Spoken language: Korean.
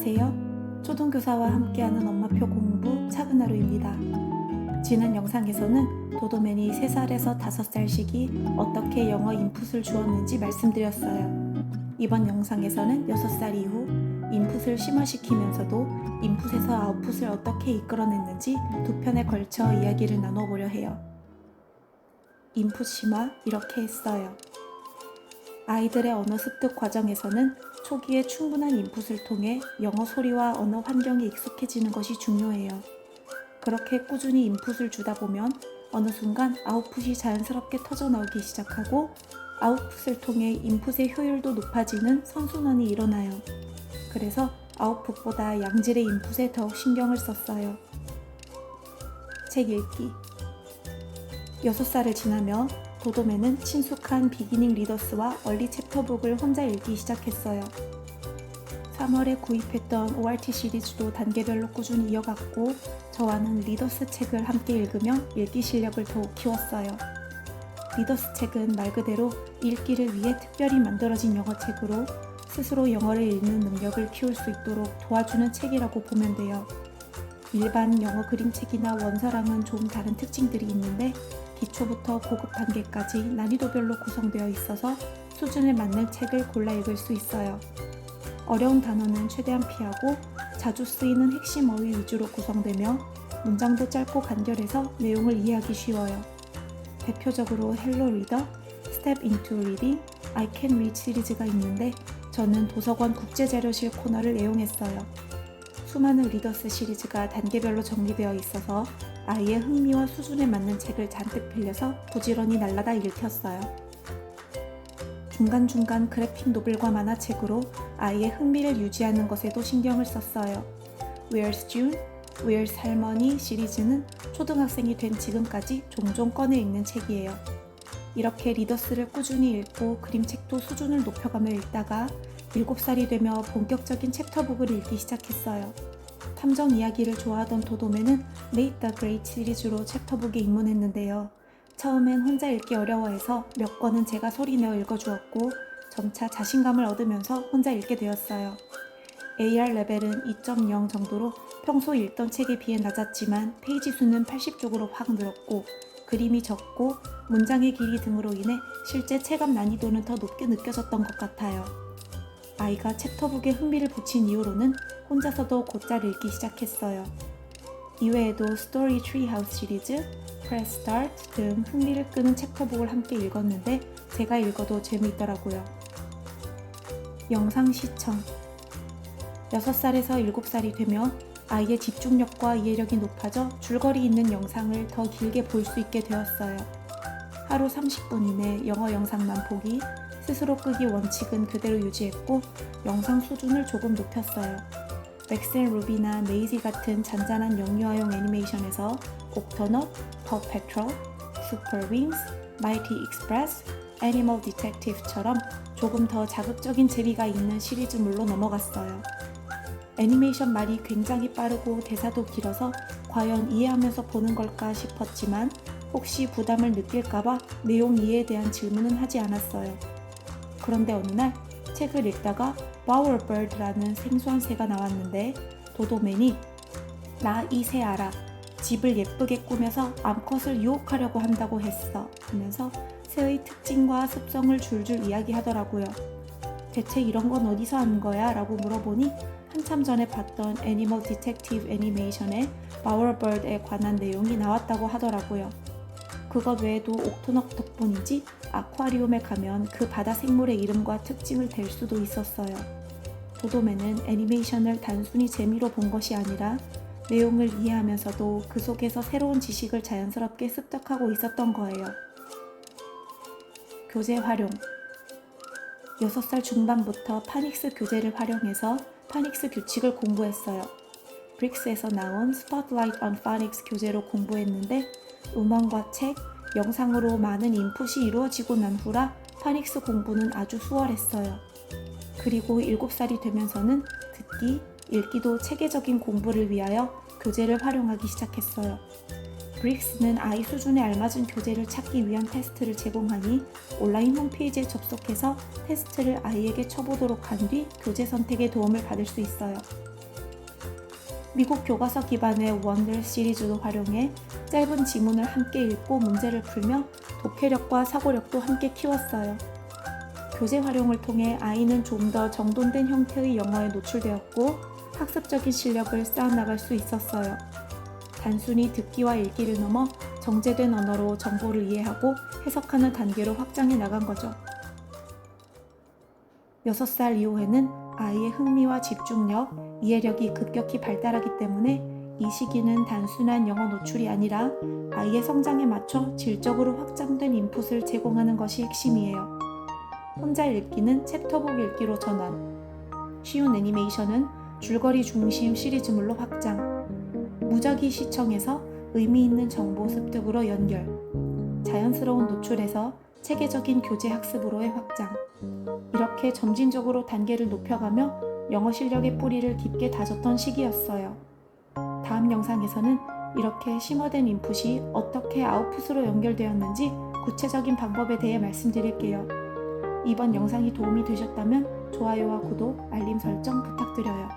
안녕하세요. 초등교사와 함께하는 엄마표 공부 작은 하루입니다. 지난 영상에서는 도도맨이 3살에서 5살 시기 어떻게 영어 인풋을 주었는지 말씀드렸어요. 이번 영상에서는 6살 이후 인풋을 심화시키면서도 인풋에서 아웃풋을 어떻게 이끌어냈는지 두 편에 걸쳐 이야기를 나눠보려 해요. 인풋 심화 이렇게 했어요. 아이들의 언어 습득 과정에서는 초기에 충분한 인풋을 통해 영어 소리와 언어 환경에 익숙해지는 것이 중요해요. 그렇게 꾸준히 인풋을 주다 보면 어느 순간 아웃풋이 자연스럽게 터져 나오기 시작하고 아웃풋을 통해 인풋의 효율도 높아지는 선순환이 일어나요. 그래서 아웃풋보다 양질의 인풋에 더욱 신경을 썼어요. 책 읽기 6살을 지나며 도도맨은 친숙한 비기닝 리더스와 얼리 챕터북을 혼자 읽기 시작했어요. 3월에 구입했던 ORT 시리즈도 단계별로 꾸준히 이어갔고 저와는 리더스 책을 함께 읽으며 읽기 실력을 더욱 키웠어요. 리더스 책은 말 그대로 읽기를 위해 특별히 만들어진 영어책으로 스스로 영어를 읽는 능력을 키울 수 있도록 도와주는 책이라고 보면 돼요. 일반 영어 그림책이나 원서랑은 좀 다른 특징들이 있는데 기초부터 고급 단계까지 난이도별로 구성되어 있어서 수준에 맞는 책을 골라 읽을 수 있어요. 어려운 단어는 최대한 피하고 자주 쓰이는 핵심 어휘 위주로 구성되며 문장도 짧고 간결해서 내용을 이해하기 쉬워요. 대표적으로 Hello Reader, Step into Reading, I Can Read 시리즈가 있는데 저는 도서관 국제자료실 코너를 애용했어요. 수많은 리더스 시리즈가 단계별로 정리되어 있어서 아이의 흥미와 수준에 맞는 책을 잔뜩 빌려서 부지런히 날라다 읽혔어요. 중간중간 그래픽 노블과 만화책으로 아이의 흥미를 유지하는 것에도 신경을 썼어요. Where's June? Where's 할머니? 시리즈는 초등학생이 된 지금까지 종종 꺼내 읽는 책이에요. 이렇게 리더스를 꾸준히 읽고 그림책도 수준을 높여가며 읽다가 7살이 되며 본격적인 챕터북을 읽기 시작했어요. 탐정 이야기를 좋아하던 도도맨은 Nate the Great 시리즈로 챕터북에 입문했는데요. 처음엔 혼자 읽기 어려워해서 몇 권은 제가 소리내어 읽어주었고 점차 자신감을 얻으면서 혼자 읽게 되었어요. AR 레벨은 2.0 정도로 평소 읽던 책에 비해 낮았지만 페이지 수는 80쪽으로 확 늘었고 그림이 적고 문장의 길이 등으로 인해 실제 체감 난이도는 더 높게 느껴졌던 것 같아요. 아이가 챕터북에 흥미를 붙인 이후로는 혼자서도 곧잘 읽기 시작했어요. 이외에도 스토리 트리하우스 시리즈, Press Start 등 흥미를 끄는 챕터북을 함께 읽었는데 제가 읽어도 재미있더라고요. 영상 시청 6살에서 7살이 되며 아이의 집중력과 이해력이 높아져 줄거리 있는 영상을 더 길게 볼 수 있게 되었어요. 하루 30분 이내 영어 영상만 보기, 스스로 끄기 원칙은 그대로 유지했고 영상 수준을 조금 높였어요. 맥스 앤 루비나 메이지 같은 잔잔한 영유아용 애니메이션에서 옥토넛, 더 페트롤, 슈퍼 윙스, 마이티 익스프레스, 애니멀 디텍티브처럼 조금 더 자극적인 재미가 있는 시리즈물로 넘어갔어요. 애니메이션 말이 굉장히 빠르고 대사도 길어서 과연 이해하면서 보는 걸까 싶었지만 혹시 부담을 느낄까봐 내용 이해에 대한 질문은 하지 않았어요. 그런데 어느 날 책을 읽다가 Bowerbird라는 생소한 새가 나왔는데 도도맨이 나 이 새 알아. 집을 예쁘게 꾸며서 암컷을 유혹하려고 한다고 했어 하면서 새의 특징과 습성을 줄줄 이야기하더라고요. 대체 이런 건 어디서 한 거야? 라고 물어보니 한참 전에 봤던 애니멀 디텍티브 애니메이션의 Bowerbird에 관한 내용이 나왔다고 하더라고요. 그것 외에도 옥토넛 덕분인지 아쿠아리움에 가면 그 바다 생물의 이름과 특징을 댈 수도 있었어요. 도도맨은 애니메이션을 단순히 재미로 본 것이 아니라 내용을 이해하면서도 그 속에서 새로운 지식을 자연스럽게 습득하고 있었던 거예요. 교재 활용 6살 중반부터 파닉스 교재를 활용해서 파닉스 규칙을 공부했어요. 브릭스에서 나온 Spotlight on Phonics 교재로 공부했는데 음원과 책, 영상으로 많은 인풋이 이루어지고 난 후라 파닉스 공부는 아주 수월했어요. 그리고 7살이 되면서는 듣기, 읽기도 체계적인 공부를 위하여 교재를 활용하기 시작했어요. 브릭스는 아이 수준에 알맞은 교재를 찾기 위한 테스트를 제공하니 온라인 홈페이지에 접속해서 테스트를 아이에게 쳐보도록 한 뒤 교재 선택에 도움을 받을 수 있어요. 미국 교과서 기반의 원더 시리즈도 활용해 짧은 지문을 함께 읽고 문제를 풀며 독해력과 사고력도 함께 키웠어요. 교재 활용을 통해 아이는 좀 더 정돈된 형태의 영어에 노출되었고 학습적인 실력을 쌓아나갈 수 있었어요. 단순히 듣기와 읽기를 넘어 정제된 언어로 정보를 이해하고 해석하는 단계로 확장해 나간 거죠. 6살 이후에는 아이의 흥미와 집중력, 이해력이 급격히 발달하기 때문에 이 시기는 단순한 영어 노출이 아니라 아이의 성장에 맞춰 질적으로 확장된 인풋을 제공하는 것이 핵심이에요. 혼자 읽기는 챕터북 읽기로 전환, 쉬운 애니메이션은 줄거리 중심 시리즈물로 확장, 무작위 시청에서 의미 있는 정보 습득으로 연결, 자연스러운 노출에서 체계적인 교재 학습으로의 확장. 이렇게 점진적으로 단계를 높여가며 영어 실력의 뿌리를 깊게 다졌던 시기였어요. 다음 영상에서는 이렇게 심화된 인풋이 어떻게 아웃풋으로 연결되었는지 구체적인 방법에 대해 말씀드릴게요. 이번 영상이 도움이 되셨다면 좋아요와 구독, 알림 설정 부탁드려요.